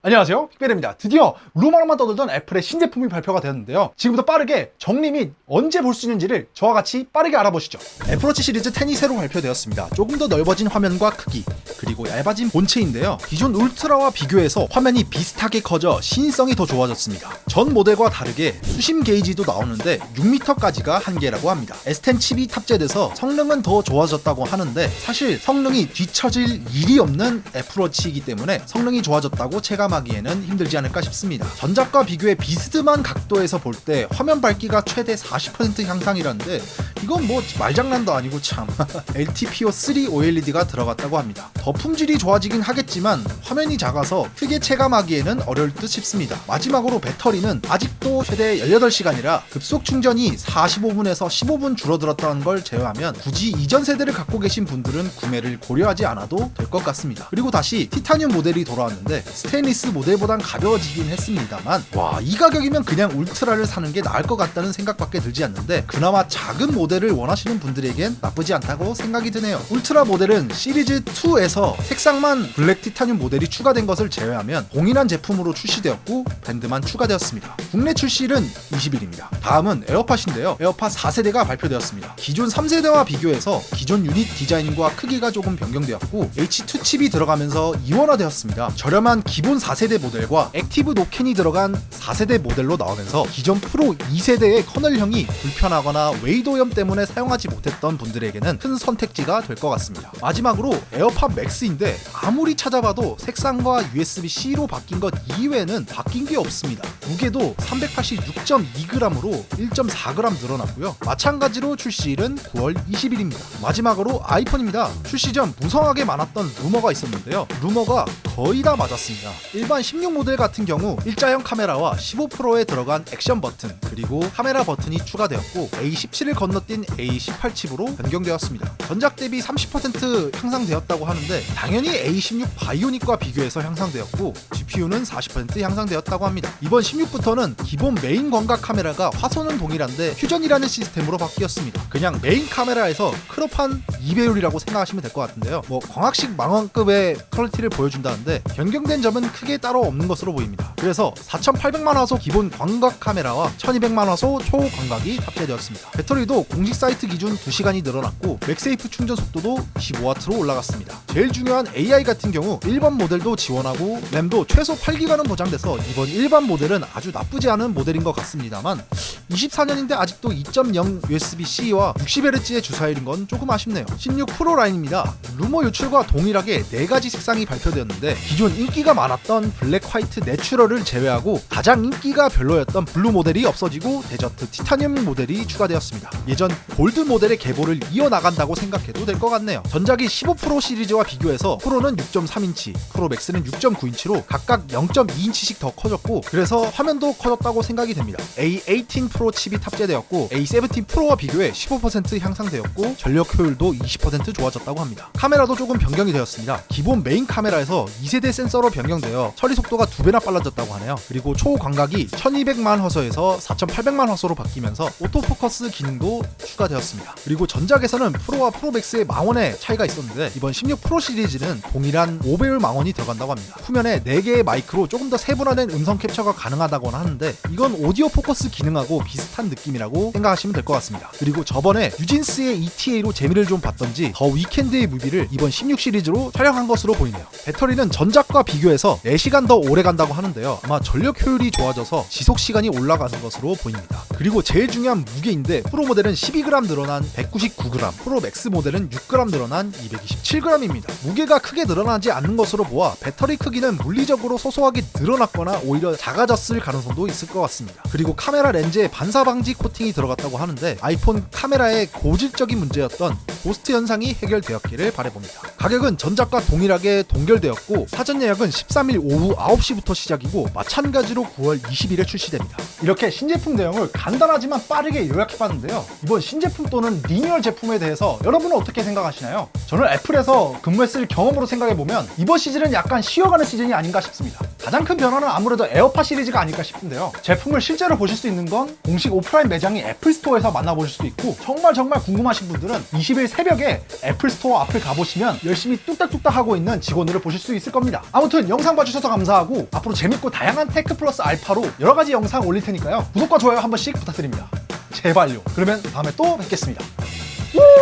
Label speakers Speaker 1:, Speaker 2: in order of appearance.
Speaker 1: 안녕하세요, 픽베르입니다. 드디어 루머로만 떠돌던 애플의 신제품이 발표가 되었는데요. 지금부터 빠르게 정리 및 언제 볼 수 있는지를 저와 같이 빠르게 알아보시죠. 애플워치 시리즈 10이 새로 발표되었습니다. 조금 더 넓어진 화면과 크기, 그리고 얇아진 본체인데요. 기존 울트라와 비교해서 화면이 비슷하게 커져 시인성이 더 좋아졌습니다. 전 모델과 다르게 수심 게이지도 나오는데 6m까지가 한계라고 합니다. S10 칩이 탑재돼서 성능은 더 좋아졌다고 하는데 사실 성능이 뒤처질 일이 없는 애플워치이기 때문에 성능이 좋아졌다고 체감하기에는 힘들지 않을까 싶습니다. 전작과 비교해 비스듬한 각도에서 볼 때 화면 밝기가 최대 40% 향상이라는데 이건 뭐 말장난도 아니고 참. LTPO3 OLED가 들어갔다고 합니다. 더 품질이 좋아지긴 하겠지만 화면이 작아서 크게 체감하기에는 어려울 듯 싶습니다. 마지막으로 배터리는 아직도 최대 18시간이라 급속 충전이 45분에서 15분 줄어들었다는 걸 제외하면 굳이 이전 세대를 갖고 계신 분들은 구매를 고려하지 않아도 될 것 같습니다. 그리고 다시 티타늄 모델이 돌아왔는데 스테인리스 모델보단 가벼워지긴 했습니다만 이 가격이면 그냥 울트라를 사는 게 나을 것 같다는 생각밖에 들지 않는데 그나마 작은 모델을 원하시는 분들에겐 나쁘지 않다고 생각이 드네요. 울트라 모델은 시리즈 2에서 색상만 블랙 티타늄 모델이 추가된 것을 제외하면 동일한 제품으로 출시되었고 밴드만 추가되었습니다. 국내 출시일은 20일입니다. 다음은 에어팟인데요. 에어팟 4세대가 발표되었습니다. 기존 3세대와 비교해서 기존 유닛 디자인과 크기가 조금 변경되었고 H2 칩이 들어가면서 이원화되었습니다. 저렴한 기본 4세대 모델과 액티브 노캔이 들어간 4세대 모델로 나오면서 기존 프로 2세대의 커널형이 불편하거나 웨이도 오염 때문에 사용하지 못했던 분들에게는 큰 선택지가 될 것 같습니다. 마지막으로 에어팟 맥스인데 아무리 찾아봐도 색상과 USB-C로 바뀐 것 이외에는 바뀐 게 없습니다. 무게도 386.2g으로 1.4g 늘어났고요. 마찬가지로 출시일은 9월 20일입니다. 마지막으로 아이폰입니다. 출시 전 무성하게 많았던 루머가 있었는데요. 루머가 거의 다 맞았습니다. 일반 16 모델 같은 경우 일자형 카메라와 15 프로에 들어간 액션 버튼 그리고 카메라 버튼이 추가되었고 A17을 건너뛴 A18 칩으로 변경되었습니다. 전작 대비 30% 향상되었다고 하는데 당연히 A16 바이오닉과 비교해서 향상되었고 GPU는 40% 향상되었다고 합니다. 이번 16부터는 기본 메인 광각 카메라가 화소는 동일한데 퓨전이라는 시스템으로 바뀌었습니다. 그냥 메인 카메라에서 크롭한 2배율이라고 생각하시면 될 것 같은데요. 광학식 망원급의 퀄리티를 보여준다는데 변경된 점은 크게 따로 없는 것으로 보입니다. 그래서 4800만 화소 기본 광각 카메라와 1200만 화소 초광각이 탑재되었습니다. 배터리도 공식 사이트 기준 2시간이 늘어났고 맥세이프 충전 속도도 25W로 올라갔습니다. 제일 중요한 AI 같은 경우 1번 모델도 지원하고 램도 최소 8기가는 보장돼서 이번 일반 모델은 아주 나쁘지 않은 모델인 것 같습니다만 24년인데 아직도 2.0 USB-C와 60Hz의 주사율인 건 조금 아쉽네요. 16 프로 라인입니다. 루머 유출과 동일하게 4가지 색상이 발표되었는데 기존 인기가 많았던 블랙, 화이트, 내추럴을 제외하고 가장 인기가 별로였던 블루 모델이 없어지고 데저트, 티타늄 모델이 추가되었습니다. 예전 골드 모델의 계보를 이어나간다고 생각해도 될 것 같네요. 전작이 15 프로 시리즈와 비교해서 프로는 6.3인치, 프로 맥스는 6.9인치로 각각 0.2인치씩 더 커졌고 그래서 화면도 커졌다고 생각이 됩니다. A18 프로 칩이 탑재되었고 A17 프로와 비교해 15% 향상되었고 전력 효율도 20% 좋아졌다고 합니다. 카메라도 조금 변경이 되었습니다. 기본 메인 카메라에서 2세대 센서로 변경되어 처리 속도가 2배나 빨라졌다고 하네요. 그리고 초광각이 1200만 화소에서 4800만 화소로 바뀌면서 오토포커스 기능도 추가되었습니다. 그리고 전작에서는 프로와 프로맥스의 망원의 차이가 있었는데 이번 16 프로 시리즈는 동일한 5배율 망원이 들어간다고 합니다. 후면에 4개의 마이크로 조금 더 세분화된 음성 캡처가 가능하다고 하는데 이건 오디오 포커스 기능하고 비슷한 느낌이라고 생각하시면 될 것 같습니다. 그리고 저번에 뉴진스의 ETA로 재미를 좀 봤던지 더 위켄드의 뮤비를 이번 16 시리즈로 촬영한 것으로 보이네요. 배터리는 전작과 비교해서 4시간 더 오래 간다고 하는데요. 아마 전력 효율이 좋아져서 지속 시간이 올라가는 것으로 보입니다. 그리고 제일 중요한 무게인데 프로 모델은 12g 늘어난 199g, 프로 맥스 모델은 6g 늘어난 227g입니다. 무게가 크게 늘어나지 않는 것으로 보아 배터리 크기는 물리적으로 소소하게 늘어났거나 오히려 작아졌을 가능성도 있을 것 같습니다. 그리고 카메라 렌즈에 반사 방지 코팅이 들어갔다고 하는데 아이폰 카메라의 고질적인 문제였던 고스트 현상이 해결되었기를 바라봅니다. 가격은 전작과 동일하게 동결되었고 사전 예약은 13일 오후 9시부터 시작이고 마찬가지로 9월 20일에 출시됩니다. 이렇게 신제품 내용을 간단하지만 빠르게 요약해봤는데요. 이번 신제품 또는 리뉴얼 제품에 대해서 여러분은 어떻게 생각하시나요? 저는 애플에서 근무했을 경험으로 생각해보면 이번 시즌은 약간 쉬어가는 시즌이 아닌가 싶습니다. 가장 큰 변화는 아무래도 에어팟 시리즈가 아닐까 싶은데요. 제품을 실제로 보실 수 있는 건 공식 오프라인 매장인 애플 스토어에서 만나보실 수도 있고 정말 궁금하신 분들은 20일 새벽에 애플 스토어 앞을 가보시면 열심히 뚝딱뚝딱 하고 있는 직원들을 보실 수 있을 겁니다. 아무튼 영상 봐주셔서 감사하고 앞으로 재밌고 다양한 테크 플러스 알파로 여러가지 영상 올릴 테니까요. 구독과 좋아요 한 번씩 부탁드립니다. 제발요. 그러면 다음에 또 뵙겠습니다.